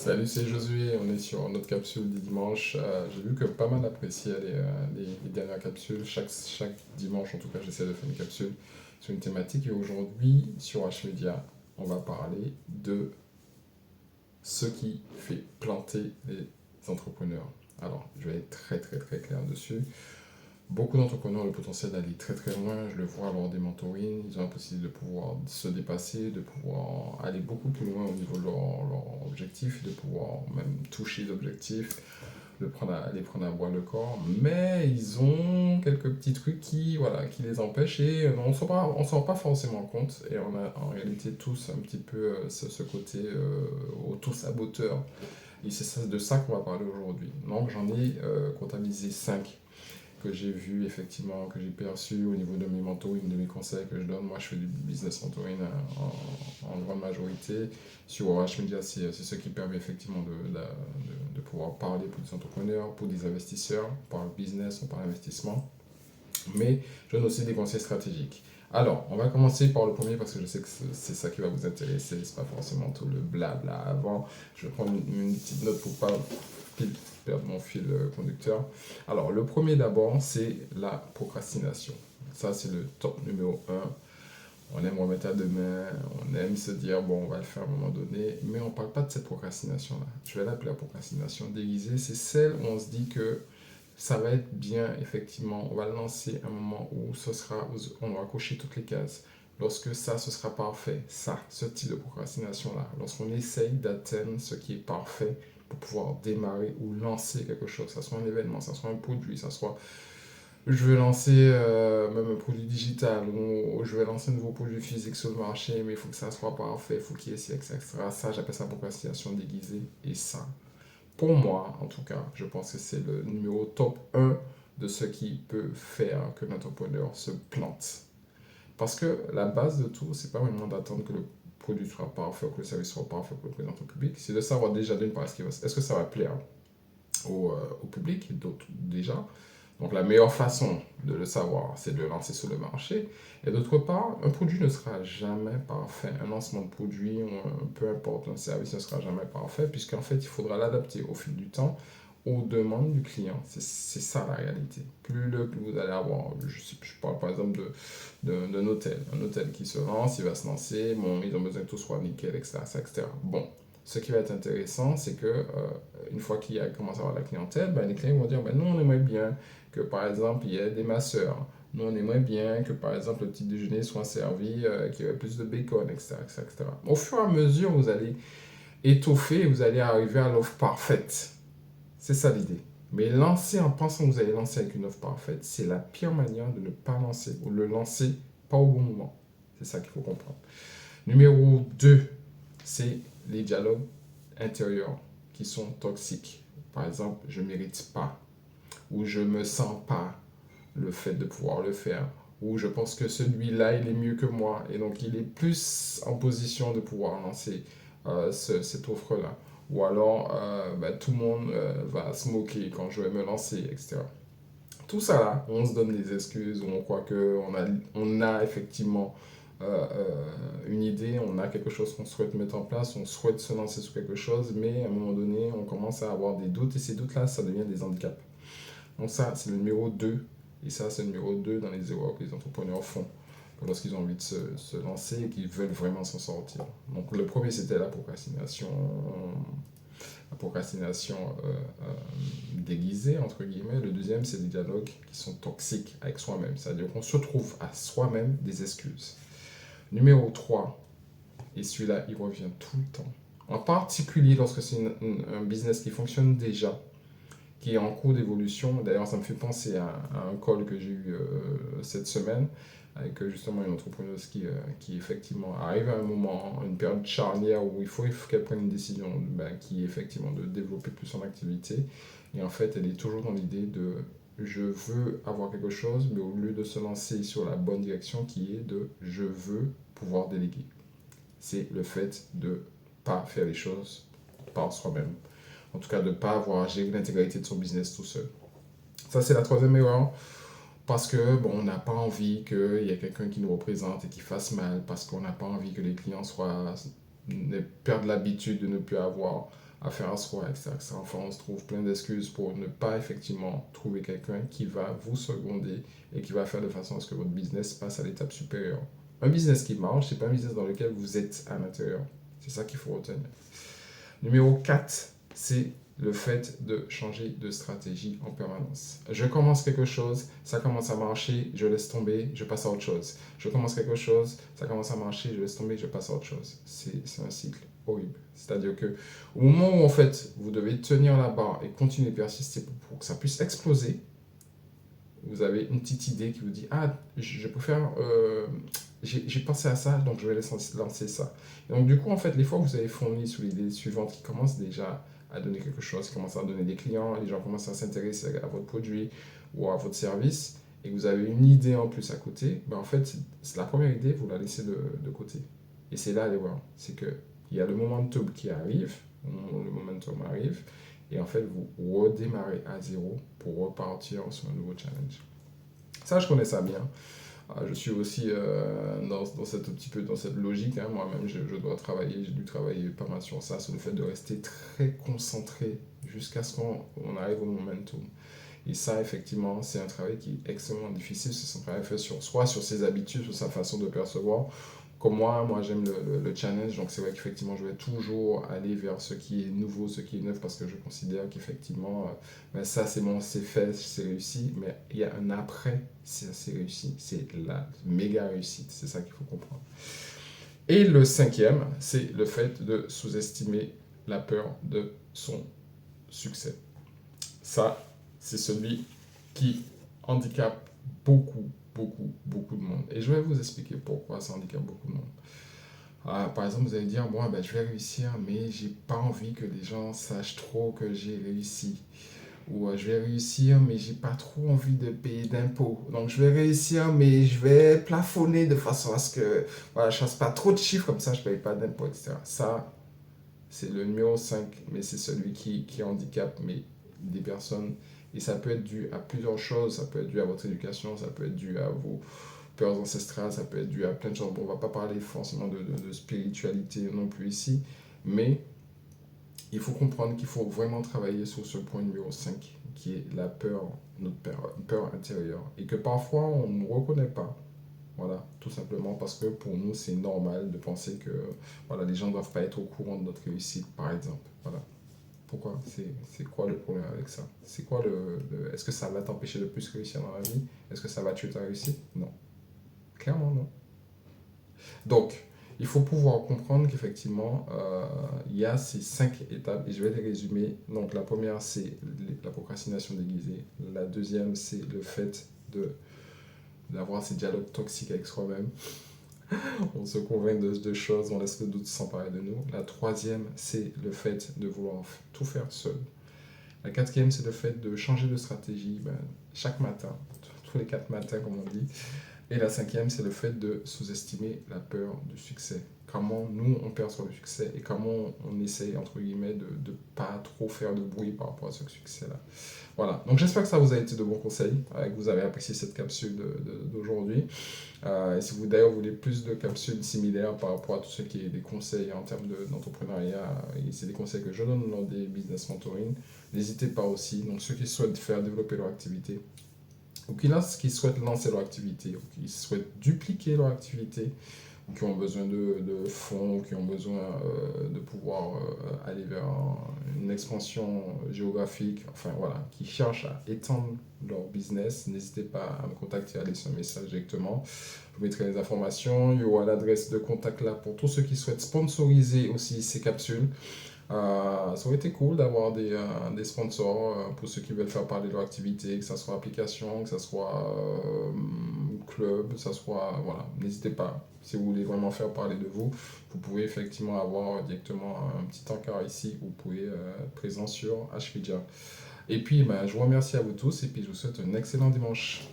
Salut, c'est Josué. On est sur notre capsule du dimanche. J'ai vu que pas mal appréciaient les dernières capsules. Chaque dimanche, en tout cas, j'essaie de faire une capsule sur une thématique. Et aujourd'hui, sur H-Media, on va parler de ce qui fait planter les entrepreneurs. Alors, je vais être très très très clair dessus. Beaucoup d'entrepreneurs ont le potentiel d'aller très très loin, je le vois lors des mentorings, ils ont la possibilité de pouvoir se dépasser, de pouvoir aller beaucoup plus loin au niveau de leur objectif, de pouvoir même toucher les objectifs, les prendre à bois le corps, mais ils ont quelques petits trucs qui les empêchent et on ne s'en rend pas forcément compte et on a en réalité tous un petit peu ce côté auto-saboteur et c'est de ça qu'on va parler aujourd'hui. Donc j'en ai comptabilisé 5 que j'ai vu effectivement, que j'ai perçu au niveau de mes mentorings, de mes conseils que je donne. Moi, je fais du business mentoring en grande majorité. Sur OH Media, c'est ce qui permet effectivement de pouvoir parler pour des entrepreneurs, pour des investisseurs. On parle business, on parle investissement. Mais je donne aussi des conseils stratégiques. Alors, on va commencer par le premier parce que je sais que c'est ça qui va vous intéresser. C'est pas forcément tout le blabla avant. Je vais prendre une petite note pour pas perdre mon fil conducteur. Alors, le premier d'abord, c'est la procrastination. Ça, c'est le top numéro un. On aime remettre à demain, on aime se dire, bon, on va le faire à un moment donné, mais on ne parle pas de cette procrastination-là. Je vais l'appeler la procrastination déguisée. C'est celle où on se dit que ça va être bien, effectivement, on va le lancer à un moment où on aura coché toutes les cases. Lorsque ça, ce sera parfait, ça, ce type de procrastination-là, lorsqu'on essaye d'atteindre ce qui est parfait pour pouvoir démarrer ou lancer quelque chose, ça soit un événement, ça soit un produit, ça soit je vais lancer même un produit digital ou je vais lancer un nouveau produit physique sur le marché, mais il faut que ça soit parfait, il faut qu'il y ait ci, etc. Ça, j'appelle ça procrastination déguisée. Et ça, pour moi, en tout cas, je pense que c'est le numéro top un de ce qui peut faire que l'entrepreneur se plante. Parce que la base de tout, c'est pas vraiment d'attendre que le produit soit parfait ou que le service soit parfait pour le présenter au public, c'est de savoir déjà d'une part est-ce que ça va plaire au public, d'autres déjà. Donc la meilleure façon de le savoir, c'est de le lancer sur le marché. Et d'autre part, un produit ne sera jamais parfait. Un lancement de produit, peu importe, un service ne sera jamais parfait, puisqu'en fait, il faudra l'adapter au fil du temps aux demandes du client. C'est ça la réalité. Plus vous allez avoir, je parle par exemple d'un hôtel. Un hôtel qui se lance, il va se lancer, bon, ils ont besoin que tout soit nickel, etc. etc. Bon, ce qui va être intéressant, c'est que une fois qu'il commence à avoir la clientèle, ben, les clients vont dire, ben, nous, on aimerait bien que, par exemple, il y ait des masseurs. Nous, on aimerait bien que, par exemple, le petit déjeuner soit servi, qu'il y ait plus de bacon, etc., etc., etc. Au fur et à mesure, vous allez étoffer et vous allez arriver à l'offre parfaite. C'est ça l'idée. Mais lancer en pensant que vous allez lancer avec une offre parfaite, c'est la pire manière de ne pas lancer ou le lancer pas au bon moment. C'est ça qu'il faut comprendre. Numéro 2, c'est les dialogues intérieurs qui sont toxiques. Par exemple, je ne mérite pas, ou je ne me sens pas le fait de pouvoir le faire, ou je pense que celui-là, il est mieux que moi, et donc il est plus en position de pouvoir lancer cette offre-là. Ou alors, tout le monde va se moquer quand je vais me lancer, etc. Tout ça là, on se donne des excuses, on croit qu'on a effectivement une idée, on a quelque chose qu'on souhaite mettre en place, on souhaite se lancer sur quelque chose, mais à un moment donné, on commence à avoir des doutes, et ces doutes-là, ça devient des handicaps. Donc ça, c'est le numéro 2, et ça, c'est le numéro 2 dans les erreurs que les entrepreneurs font lorsqu'ils ont envie de se lancer et qu'ils veulent vraiment s'en sortir. Donc le premier, c'était la procrastination déguisée, entre guillemets. Le deuxième, c'est des dialogues qui sont toxiques avec soi-même, c'est-à-dire qu'on se trouve à soi-même des excuses. Numéro 3, et celui-là, il revient tout le temps. En particulier lorsque c'est un business qui fonctionne déjà, qui est en cours d'évolution. D'ailleurs, ça me fait penser à un call que j'ai eu cette semaine avec justement une entrepreneuse qui effectivement arrive à un moment, une période charnière où il faut qu'elle prenne une décision qui est effectivement de développer plus son activité. Et en fait, elle est toujours dans l'idée de je veux avoir quelque chose, mais au lieu de se lancer sur la bonne direction qui est de je veux pouvoir déléguer. C'est le fait de ne pas faire les choses par soi-même. En tout cas, de ne pas avoir géré l'intégralité de son business tout seul. Ça, c'est la troisième erreur. Parce que, bon, on n'a pas envie qu'il y ait quelqu'un qui nous représente et qui fasse mal. Parce qu'on n'a pas envie que les clients soient perdre l'habitude de ne plus avoir à faire à soi, etc., etc. Enfin, on se trouve plein d'excuses pour ne pas effectivement trouver quelqu'un qui va vous seconder et qui va faire de façon à ce que votre business passe à l'étape supérieure. Un business qui marche, c'est pas un business dans lequel vous êtes à l'intérieur. C'est ça qu'il faut retenir. Numéro 4, c'est le fait de changer de stratégie en permanence. Je commence quelque chose, ça commence à marcher, je laisse tomber, je passe à autre chose. Je commence quelque chose, ça commence à marcher, je laisse tomber, je passe à autre chose. C'est un cycle horrible. C'est-à-dire que au moment où en fait vous devez tenir la barre et continuer de persister pour que ça puisse exploser, vous avez une petite idée qui vous dit ah je peux faire j'ai pensé à ça donc je vais lancer ça. Et donc du coup en fait les fois que vous avez fourni sous l'idée suivante qui commence déjà à donner quelque chose, qui commence à donner des clients, les gens commencent à s'intéresser à votre produit ou à votre service et que vous avez une idée en plus à côté, ben en fait c'est la première idée, vous la laissez de côté. Et c'est là aller voir, c'est que il y a le momentum qui arrive, le momentum arrive, et en fait vous redémarrez à zéro pour repartir sur un nouveau challenge. Ça, je connais ça bien. Je suis aussi dans cette, un petit peu dans cette logique. Hein. Moi-même, je dois travailler, j'ai dû travailler pas mal sur ça, sur le fait de rester très concentré jusqu'à ce qu'on arrive au momentum. Et ça, effectivement, c'est un travail qui est extrêmement difficile. C'est un travail fait soit sur ses habitudes, sur sa façon de percevoir. Comme moi j'aime le challenge, donc c'est vrai qu'effectivement, je vais toujours aller vers ce qui est nouveau, ce qui est neuf, parce que je considère qu'effectivement, ben ça, c'est bon, c'est fait, c'est réussi, mais il y a un après, c'est réussi, c'est la méga réussite, c'est ça qu'il faut comprendre. Et le cinquième, c'est le fait de sous-estimer la peur de son succès. Ça, c'est celui qui handicape beaucoup de monde. Et je vais vous expliquer pourquoi ça handicape beaucoup de monde. Par exemple, vous allez dire, bon, ben, je vais réussir, mais j'ai pas envie que les gens sachent trop que j'ai réussi. Ou je vais réussir, mais j'ai pas trop envie de payer d'impôts. Donc je vais réussir, mais je vais plafonner de façon à ce que voilà, je fasse pas trop de chiffres, comme ça je paye pas d'impôts, etc. Ça, c'est le numéro 5, mais c'est celui qui handicape mais des personnes. Et ça peut être dû à plusieurs choses. Ça peut être dû à votre éducation, ça peut être dû à vos peurs ancestrales, ça peut être dû à plein de choses. Bon, on va pas parler forcément de spiritualité non plus ici, mais il faut comprendre qu'il faut vraiment travailler sur ce point numéro 5, qui est la peur, notre peur intérieure. Et que parfois, on ne reconnaît pas. Voilà, tout simplement parce que pour nous, c'est normal de penser que voilà, les gens ne doivent pas être au courant de notre réussite, par exemple. Voilà. Pourquoi c'est quoi le problème avec ça? C'est quoi est-ce que ça va t'empêcher de plus réussir dans la vie? Est-ce que ça va tuer ta réussite? Non. Clairement, non. Donc, il faut pouvoir comprendre qu'effectivement, il y a ces 5 étapes et je vais les résumer. Donc, la première, c'est la procrastination déguisée. La deuxième, c'est le fait d'avoir ces dialogues toxiques avec soi-même. On se convainc de choses, on laisse le doute s'emparer de nous. La troisième, c'est le fait de vouloir tout faire seul. La quatrième, c'est le fait de changer de stratégie chaque matin, tous les 4 matins, comme on dit. Et la cinquième, c'est le fait de sous-estimer la peur du succès. Comment nous, on perçoit le succès et comment on essaye, entre guillemets, de ne pas trop faire de bruit par rapport à ce succès-là. Voilà, donc j'espère que ça vous a été de bons conseils, que vous avez apprécié cette capsule d'aujourd'hui. Et si vous d'ailleurs voulez plus de capsules similaires par rapport à tout ce qui est des conseils en termes d'entrepreneuriat, et c'est des conseils que je donne lors des business mentoring, n'hésitez pas aussi. Donc ceux qui souhaitent faire développer leur activité, ou qui souhaitent lancer leur activité, ou qui souhaitent dupliquer leur activité, ou qui ont besoin de fonds, ou qui ont besoin de pouvoir aller vers une expansion géographique, enfin voilà, qui cherchent à étendre leur business, n'hésitez pas à me contacter, à laisser un message directement. Je vous mettrai les informations, il y aura l'adresse de contact là pour tous ceux qui souhaitent sponsoriser aussi ces capsules. Ça aurait été cool d'avoir des sponsors pour ceux qui veulent faire parler de leur activité, que ce soit application, que ce soit club, que ce soit... Voilà, n'hésitez pas. Si vous voulez vraiment faire parler de vous, vous pouvez effectivement avoir directement un petit encart ici où vous pouvez être présent sur HVIDIA. Et puis, je vous remercie à vous tous et puis je vous souhaite un excellent dimanche.